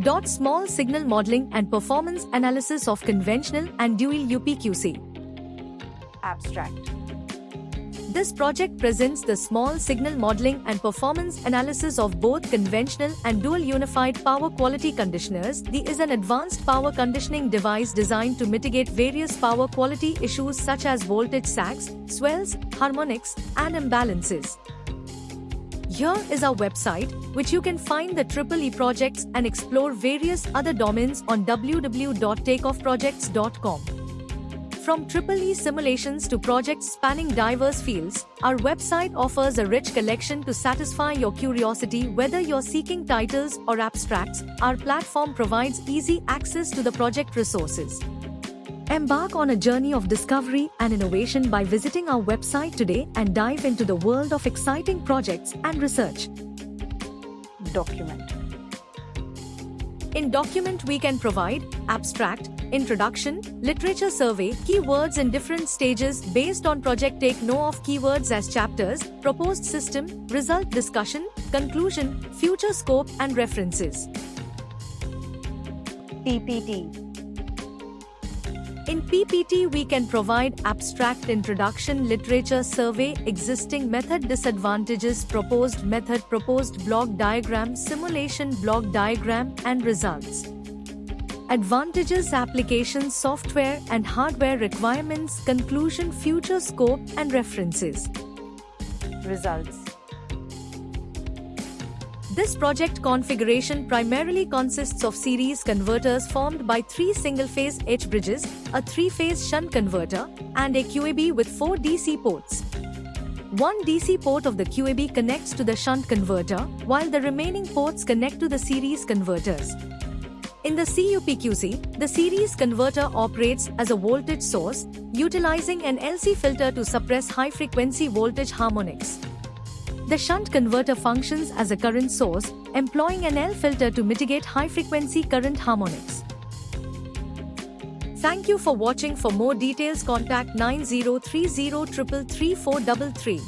Small signal modeling and performance analysis of conventional and dual UPQC. Abstract. This project presents the small signal modeling and performance analysis of both conventional and dual unified power quality conditioners. The is an advanced power conditioning device designed to mitigate various power quality issues such as voltage sags, swells, harmonics, and imbalances. Here is our website, which you can find the EEE projects and explore various other domains on www.takeoffprojects.com. From EEE simulations to projects spanning diverse fields, our website offers a rich collection to satisfy your curiosity. Whether you're seeking titles or abstracts, our platform provides easy access to the project resources. Embark on a journey of discovery and innovation by visiting our website today and dive into the world of exciting projects and research. Document. In Document, we can provide abstract, introduction, literature survey, keywords in different stages based on project. Take note of keywords as chapters, proposed system, result discussion, conclusion, future scope, and references. PPT. In PPT, we can provide abstract, introduction, literature survey, existing method, disadvantages, proposed method, proposed block diagram, simulation block diagram, and results. Advantages, applications, software and hardware requirements, conclusion, future scope, and references. Results. This project configuration primarily consists of series converters formed by 3 single-phase H bridges, a 3-phase shunt converter, and a QAB with 4 DC ports. One DC port of the QAB connects to the shunt converter, while the remaining ports connect to the series converters. In the CUPQC, the series converter operates as a voltage source, utilizing an LC filter to suppress high-frequency voltage harmonics. The shunt converter functions as a current source, employing an L filter to mitigate high-frequency current harmonics. Thank you for watching. For more details, contact 9030 333 433.